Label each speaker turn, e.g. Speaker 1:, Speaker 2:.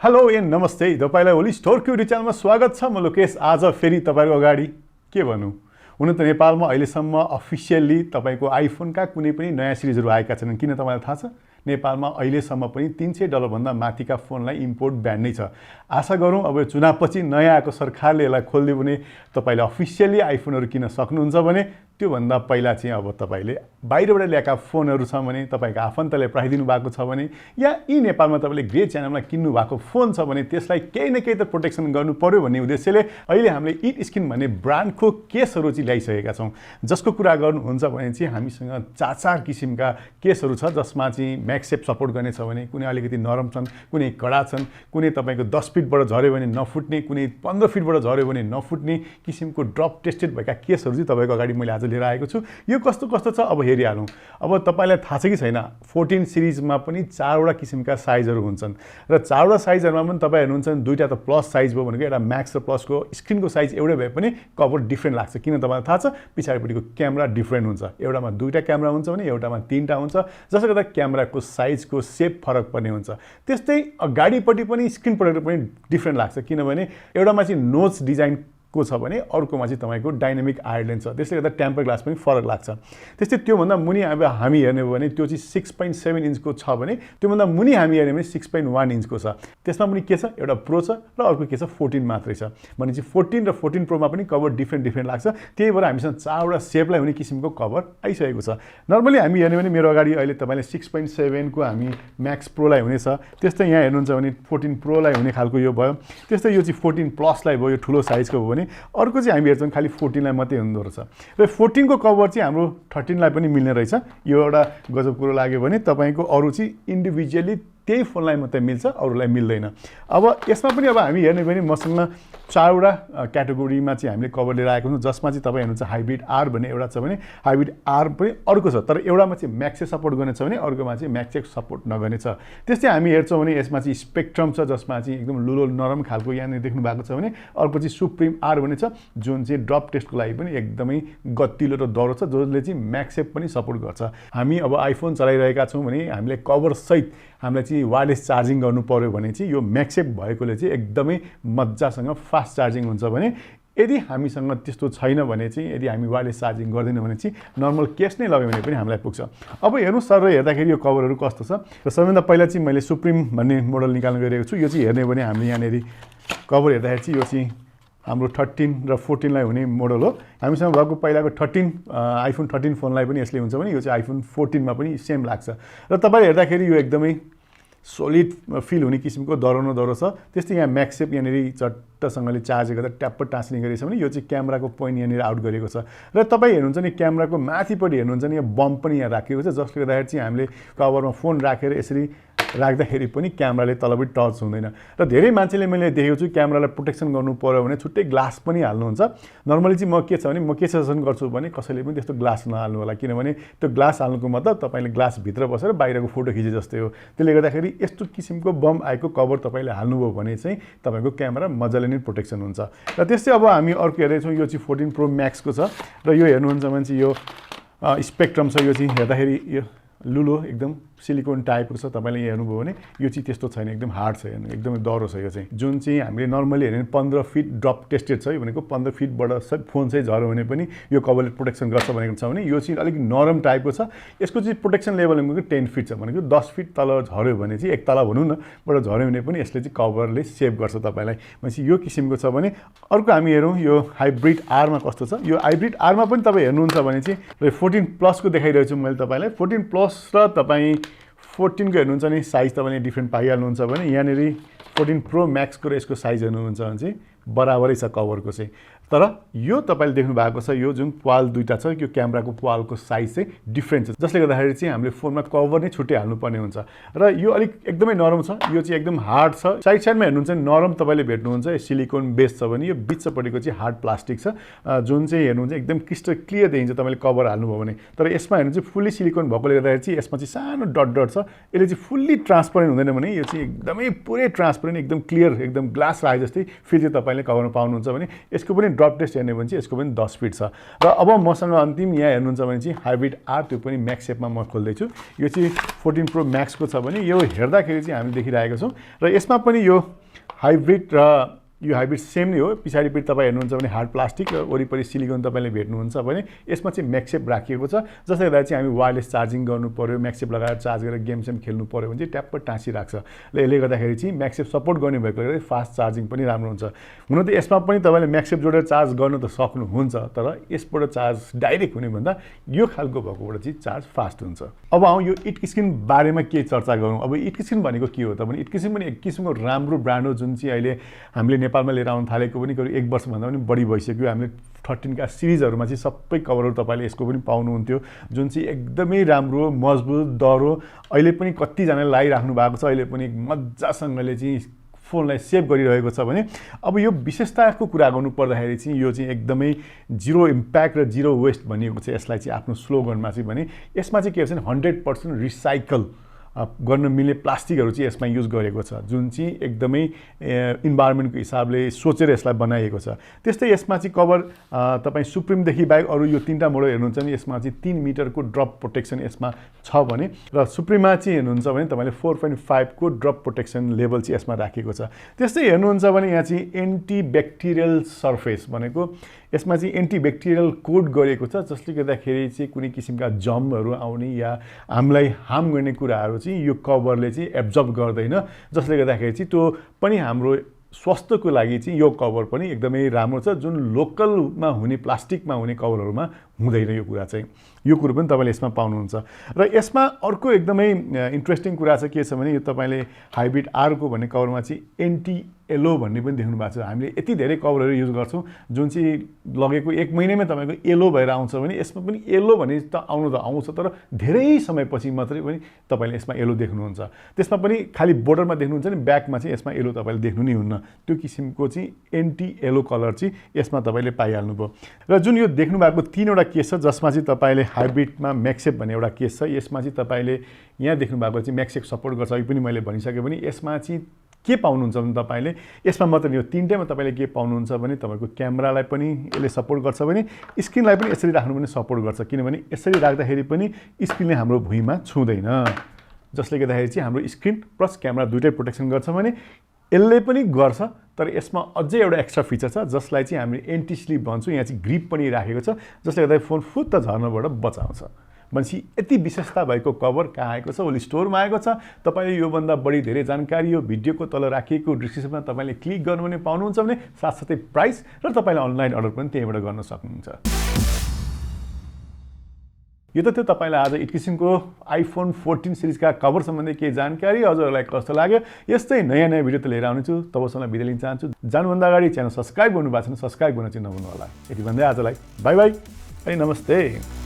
Speaker 1: Hello and नमस्ते तपाईलाई Olizz store प्vt च्यानलमा स्वागत छ। म लोकेश आज फेरि तपाईहरुको अगाडि के भन्नु हुन त नेपालमा अहिलेसम्म अफिसियली तपाईको आइफोनका कुनै पनि नयाँ सिरिजहरु आएका छैनन्। किन तपाईलाई थाहा छ? नेपालमा अहिलेसम्म पनि $300 भन्दा माथिका फोनलाई इम्पोर्ट ब्यान नै छ। आशा गरौँ अब यो चुनावपछि नयाँ आएको सरकारले यसलाई खोल्दियो भने तपाईले अफिसियली आइफोनहरु किन्न सक्नुहुन्छ भने त्यो भन्दा पहिला चाहिँ अब तपाईले बाहिरबाट ल्याएका फोनहरु छ भने तपाईको आफन्तले पठाइदिनु भएको छ भने या यी नेपालमा तपाईले ग्रे च्यानलमा किन्नु भएको फोन छ भने त्यसलाई केही न केही त प्रोटेक्सन गर्नु पर्यो भन्ने उद्देश्यले अहिले हामीले इटस्किन भन्ने ब्रान्डको केसहरु चाहिँ ल्याइसकेका छौं। जसको कुरा गर्नुहुन्छ भने चाहिँ हामीसँग चार किसिमका केसहरु छ जसमा चाहिँ म्याक्सेप सपोर्ट गर्ने छ भने कुनै अलिकति नरम छन्, कुनै कडा छन्, कुनै तपाईको 10 फिटबाट झर्यो भने नफुट्ने, कुनै 15 फिटबाट झर्यो भने नफुट्ने किसिमको ड्रप टेस्टेड भएका केसहरु चाहिँ तपाईको अगाडि मैले आज लिएर आएको छु। यो कस्तो कस्तो छ अब हेरिहालौं। अब तपाईलाई थाहा छ कि छैन 14 सिरिजमा पनि 4 वटा किसिमका साइजहरु हुन्छन् र 4 वटा साइजहरुमा पनि तपाई हेर्नुहुन्छ दुईटा त प्लस साइज भयो भनेको एउटा म्याक्स र प्लसको स्क्रिनको साइज एउटै भए पनि कभर डिफरेन्ट लाग्छ। किन तपाईलाई थाहा छ? पछाडिपट्टिको क्यामेरा डिफरेन्ट हुन्छ। एउटामा दुईटा क्यामेरा हुन्छ भने एउटामा तीनटा हुन्छ, जसले गर्दा क्यामेराको साइजको शेप फरक पर्ने हुन्छ। त्यस्तै अगाडिपट्टि पनि स्क्रिनपट्टि पनि डिफरेन्ट लाग्छ किनभने एउटामा चाहिँ नोच डिजाइन को छ भने अर्कोमा चाहिँ तपाईको डायनामिक आयरलेन्स छ। त्यसले गर्दा टेम्पर ग्लास पनि फरक लाग्छ। त्यस्तै त्यो भन्दा मुनि अब हामी हेर्ने हो भने त्यो चाहिँ 6.7 इन्चको छ भने त्यो भन्दा मुनि हामी हेर्ने भने 6.1 इन्चको छ। त्यसमा पनि के छ? एउटा प्रो छ र अर्को के छ 14 मात्रै छ। भनेपछि 14 र 14 प्रोमा पनि कभर डिफरेन्ट लाग्छ। त्यही भएर हामीसँग 4 वटा शेपलाई हुने किसिमको कभर आइसकेको छ। नर्मली हामी हेर्ने भने मेरो अगाडि अहिले तपाईले 6.7 को हामी म्याक्स प्रोलाई हुनेछ। त्यस्तै यहाँ हेर्नुहुन्छ भने 14 प्रोलाई हुने खालको यो भयो। त्यस्तै यो चाहिँ 14 प्लसलाई भयो, यो ठुलो साइजको हो भने अर्को चाहिँ हामी हेर्छौं खाली 14 लाई मात्रै हुँदो रहेछ। र 14 को कभर चाहिँ हाम्रो 13 लाई पनि मिल्ने रहेछ। यो एउटा गजब कुरो लाग्यो भने तपाईको अरु चाहिँ इन्डिभिजुअली त्यही फोनलाई मात्रै मिल्छ, अरुलाई मिल्दैन। अब यसमा पनि अब हामी हेर्ने भने मसँग 4 वटा क्याटेगोरीमा चाहिँ हामीले कभर लिएर आएको छौं। जसमा चाहिँ तपाई हेर्नुहुन्छ हाइब्रिड आर भन्ने एउटा छ भने हाइब्रिड आर पनि अर्को छ, तर एउटामा चाहिँ म्याक्स सपोर्ट गर्ने छ भने अर्कोमा चाहिँ म्याक्स सपोर्ट नगर्ने छ। त्यस्तै हामी हेर्छौं भने यसमा चाहिँ स्पेक्ट्रम छ जसमा चाहिँ एकदम लुलो नरम खालको यहाँ देख्नु भएको छ भने अर्को चाहिँ सुप्रिम आर भन्ने छ जुन चाहिँ ड्रप टेस्टको लागि पनि एकदमै गतिलो र दह्रो छ, जसले चाहिँ म्याक्सेप पनि सपोर्ट गर्छ। हामी अब आइफोन चलाइरहेका छौं भने हामीले कभर सहित हामीलाई चाहिँ वायरलेस चार्जिङ गर्नु पर्यो भने चाहिँ यो म्याक्सेप भएकोले चाहिँ एकदमै मज्जासँग फास्ट चार्जिङ हुन्छ भने यदि हामीसँग त्यस्तो छैन भने चाहिँ यदि हामी वायरलेस चार्जिङ गर्दैन भने चाहिँ नर्मल केस नै लगायो भने पनि हामीलाई पुग्छ। अब हेर्नु सर हेर्दाखेरि यो कभरहरु कस्तो छ र सबैभन्दा पहिला चाहिँ मैले सुप्रिम भन्ने मोडल निकाल्न गइरहेको छु। यो चाहिँ हेर्ने भने हामीले यहाँनेरि कभर हेर्दाखेरि चाहिँ यो चाहिँ हाम्रो 13 र 14 लाई हुने मोडल हो। हामीसँग भएको पहिलाको 13 आइफोन 13 फोनलाई पनि यसले हुन्छ भने यो चाहिँ आइफोन 14 मा पनि सेम लाग्छ र तपाईले हेर्दाखेरि यो एकदमै सोलिड फिल हुने किसिमको दह्रो छ। त्यस्तै यहाँ म्याक्सेप यहाँनेरि चट्टसँगले चार्ज गर्दा ट्याप्प टाँस्ने गरेछ भने यो चाहिँ क्यामेराको पोइन्ट यहाँनेरि आउट गरेको छ र तपाई हेर्नुहुन्छ नि क्यामेराको माथिपट्टि हेर्नुहुन्छ नि यो बम्प पनि यहाँ राखेको छ, जसले गर्दाखेरि चाहिँ हामीले कभरमा फोन राखेर यसरी राख्दाखेरि पनि क्यामेराले तलबाट टच हुँदैन। र धेरै मान्छेले मैले देखेको छु क्यामेरालाई प्रोटेक्सन गर्नु पर्यो भने छुट्टै ग्लास पनि हाल्नुहुन्छ। नर्मली चाहिँ म के छ भने म के सजेसन गर्छु भने कसैले पनि त्यस्तो ग्लास नहाल्नु होला, किनभने त्यो ग्लास हाल्नुको मतलब तपाईले ग्लास भित्र बसेर बाहिरको फोटो खिचे जस्तै हो। त्यसले गर्दाखेरि यस्तो किसिमको बम आएको कभर तपाईले हाल्नुभयो भने चाहिँ तपाईको क्यामेरा मजाले नै प्रोटेक्सन हुन्छ। र त्यस्तै अब हामी अर्को हेर्दैछौँ यो चाहिँ 14 प्रो म्याक्सको छ र यो हेर्नुहुन्छ भने चाहिँ यो स्पेक्ट्रम छ। यो चाहिँ हेर्दाखेरि यो लुलो एकदम सिलिकोन टाइपको छ। तपाईले यहाँ हेर्नुभयो भने यो चाहिँ त्यस्तो छैन, एकदम हार्ड छ, हेर्नु एकदमै दह्रो छ। यो चाहिँ जुन चाहिँ हामीले नर्मली हेर्ने 15 फिट ड्रप टेस्टेड छ। यो भनेको 15 फिटबाट फोन चाहिँ झर्यो भने पनि यो कभरले प्रोटेक्सन गर्छ भनेको छ भने यो चाहिँ अलिक नरम टाइपको छ। यसको चाहिँ प्रोटेक्सन लेभल भनेको 10 फिट छ, भनेको 10 फिट तल झर्यो भने चाहिँ एक तला भनौँ न बाट झर्यो भने पनि यसले चाहिँ कभरले सेभ गर्छ तपाईलाई। भनेपछि यो किसिमको छ भने अर्को हामी हेरौँ यो हाइब्रिड आरमा कस्तो छ। यो हाइब्रिड आरमा पनि तपाई हेर्नुहुन्छ भने चाहिँ 14 प्लसको देखाइरहेको छु मैले तपाईलाई। 14 प्लस र तपाई 14 को हेर्नुहुन्छ नि साइज तपाईले डिफरेन्ट पाइहाल्नुहुन्छ भने यहाँनेरि 14 प्रो म्याक्स को र यसको साइज हेर्नुहुन्छ भने चाहिँ बराबरै छ कभरको चाहिँ। तर यो तपाईले देख्नु भएको छ यो जुन पाल दुईटा छ यो क्यामेराको पालको साइज चाहिँ डिफरेन्ट छ, जसले गर्दाखेरि चाहिँ हामीले फोनमा कभर नै छुट्टै हाल्नु पर्ने हुन्छ। र यो अलिक एकदमै नरम छ, यो चाहिँ एकदम हार्ड छ। साइडमा हेर्नुहुन्छ नरम तपाईले भेट्नुहुन्छ सिलिकोन बेस छ भने यो बिचपट्टिको चाहिँ हार्ड प्लास्टिक छ जुन चाहिँ हेर्नुहुन्छ एकदम क्रिस्टल क्लियर देखिन्छ तपाईले कभर हाल्नुभयो भने। तर यसमा हेर्नु चाहिँ फुल्ली सिलिकोन भएकोले गर्दाखेरि चाहिँ यसमा चाहिँ सानो डट छ। यसले चाहिँ फुल्ली ट्रान्सपरेन्ट हुँदैन भने यो चाहिँ एकदमै पुरै ट्रान्सपरेन्ट एकदम क्लियर एकदम ग्लास लागे जस्तै फिल चाहिँ तपाईले कभरमा पाउनुहुन्छ भने यसको पनि ड्रप टेस्ट हेर्ने भने चाहिँ यसको पनि 10 फिट छ र अब मसँग अन्तिम यहाँ हेर्नुहुन्छ भने चाहिँ हाइब्रिड आर त्यो पनि म्याक्स सेपमा म खोल्दैछु यो चाहिँ 14 प्रो म्याक्सको छ भने यो हेर्दाखेरि चाहिँ हामी देखिरहेको छौँ र यसमा पनि यो हाइब्रिड र यो हाइब्रिड सेम नै हो पछाडिपट्टि तपाईँ हेर्नुहुन्छ भने हार्ड प्लास्टिक र वरिपरि सिलिकन तपाईँले भेट्नुहुन्छ भने यसमा चाहिँ म्याक्सेप राखिएको छ जसले गर्दा चाहिँ हामी वायरलेस चार्जिङ गर्नु पर्यो म्याक्सेप लगाएर चार्ज गरेर गेम सेम खेल्नु पर्यो भने चाहिँ ट्याप्प टाँसिराख्छ र यसले गर्दाखेरि चाहिँ म्याक्सेप सपोर्ट गर्ने भएकोले गर्दा फास्ट चार्जिङ पनि राम्रो हुन्छ हुन त यसमा पनि तपाईँले म्याक्सेप जोडेर चार्ज गर्नु त सक्नुहुन्छ तर यसबाट चार्ज डाइरेक्ट हुने भन्दा यो खालको भएकोबाट चाहिँ चार्ज फास्ट हुन्छ अब आउँ यो इटकिस्किन बारेमा के चर्चा गरौँ अब इटकिस्किन भनेको के हो त भने इटकिस्किन पनि एक किसिमको राम्रो ब्रान्ड हो जुन चाहिँ अहिले हामीले नेपालमा लिएर आउन थालेको पनि करिब 1 वर्षभन्दा पनि बढी भइसक्यो हामीले 13 का सिरिजहरुमा चाहिँ सबै कभरहरु तपाईले यसको पनि पाउनुहुन्थ्यो जुन चाहिँ एकदमै राम्रो मजबुत दरो अहिले पनि कति जनाले लागिराख्नु भएको छ अहिले पनि मज्जासँगले चाहिँ फोनलाई सेभ गरिरहेको छ भने अब यो विशेषताको कुरा गर्नु पर्दाखेरि चाहिँ यो चाहिँ एकदमै जिरो इम्प्याक्ट र जिरो वेस्ट भनिएको छ यसलाई चाहिँ आफ्नो स्लोगनमा चाहिँ भने यसमा चाहिँ के भन्छ 100% रिसाइकल गर्न मिल्ने प्लास्टिकहरु चाहिँ यसमा युज गरेको छ जुन चाहिँ एकदमै इन्भाइरोमेन्टको हिसाबले सोचेर यसलाई बनाइएको छ त्यस्तै यसमा चाहिँ कभर तपाई सुप्रिम देखि बाहेक अरु यो तीनटा मोडल हेर्नुहुन्छ भने यसमा चाहिँ 3 मिटरको ड्रप प्रोटेक्सन यसमा छ भने र सुप्रिममा चाहिँ हेर्नुहुन्छ भने तपाईले 4.5 को ड्रप प्रोटेक्सन लेभल चाहिँ यसमा राखेको छ त्यस्तै हेर्नुहुन्छ भने यहाँ चाहिँ एन्टी ब्याक्टेरियल सरफेस भनेको यसमा चाहिँ एन्टी ब्याक्टेरियल कोट गरेको छ जसले गर्दाखेरि चाहिँ कुनै किसिमका जर्महरु आउने या हामीलाई हार्म गर्ने कुराहरु चाहिँ यो कभरले चाहिँ एब्जर्ब गर्दैन जसले गर्दाखेरि चाहिँ त्यो पनि हाम्रो स्वास्थ्यको लागि चाहिँ यो कभर पनि एकदमै राम्रो छ जुन लोकलमा हुने प्लास्टिकमा हुने कभरहरुमा हुँदैन यो कुरा चाहिँ यो कुरो पनि तपाईले यसमा पाउनुहुन्छ र यसमा अर्को एकदमै इन्ट्रेस्टिङ कुरा छ के छ भने यो तपाईले हाइब्रिड आर को भन्ने कभरमा चाहिँ एन्टी येलो भन्ने पनि देख्नु भएको छ हामीले यति धेरै कभरहरु युज गर्छौं जुन चाहिँ लगेको 1 महिनामै तपाईको येलो भएर आउँछ भने यसमा पनि येलो भने त आउँछ तर धेरै समयपछि मात्रै पनि तपाईले यसमा येलो देख्नुहुन्छ त्यसमा पनि खाली बोर्डरमा देख्नुहुन्छ नि ब्याकमा चाहिँ यसमा येलो तपाईले देख्नु नै हुन्न त्यो किसिमको चाहिँ एन्टी येलो कलर चाहिँ यसमा तपाईले पाइहाल्नु भयो र जुन यो देख्नु भएको 3 वटा केस छ जसमा चाहिँ तपाईले हाइब्रिडमा म्याक्सेप भन्ने एउटा केस छ यसमा चाहिँ तपाईले यहाँ देख्नु भएको चाहिँ म्याक्सेप सपोर्ट गर्छ यो पनि मैले भनिसके पनि यसमा चाहिँ के पाउनुहुन्छ भने तपाईले यसमा मात्र यो तीनटैमा तपाईले के पाउनुहुन्छ भने तपाईको क्यामेरालाई पनि यसले सपोर्ट गर्छ भने स्क्रिनलाई पनि यसरी राख्नु पनि सपोर्ट गर्छ किनभने यसरी राख्दाखेरि पनि स्क्रिनले हाम्रो भुइँमा छुँदैन जसले गर्दाखेरि चाहिँ हाम्रो स्क्रिन प्लस क्यामेरा दुईटै प्रोटेक्सन गर्छ भने यसले पनि गर्छ तर यसमा अझै एउटा एक्स्ट्रा फिचर छ जसलाई चाहिँ हामी एन्टी स्लिप भन्छौं यहाँ चाहिँ ग्रिप पनि राखेको छ जसले गर्दा फोन फुत्त झर्नबाट बचाउँछ भनेपछि यति विशेषता भएको कभर कहाँ आएको छ ओली स्टोरमा आएको छ तपाईले यो भन्दा बढी धेरै जानकारी यो भिडियोको तल राखिएको डिस्क्रिप्सनमा तपाईले क्लिक गर्नु भने पाउनुहुन्छ भने साथसाथै प्राइस र तपाईले अनलाइन अर्डर पनि त्यहीबाट गर्न सक्नुहुन्छ यो त थियो तपाईलाई आज इटकिस्किनको आइफोन 14 सिरिजका कभर सम्बन्धी केही जानकारी हजुरहरुलाई कस्तो लाग्यो यस्तै नयाँ भिडियो त लिएर आउनेछु तबसम्म बिदा लिन चाहन्छु जानुभन्दा अगाडि च्यानल सब्स्क्राइब गर्नु भएको छैन सब्स्क्राइब गर्न चाहिँ नभुल्नु होला यति भन्दै आजलाई बाइ बाइ अनि नमस्ते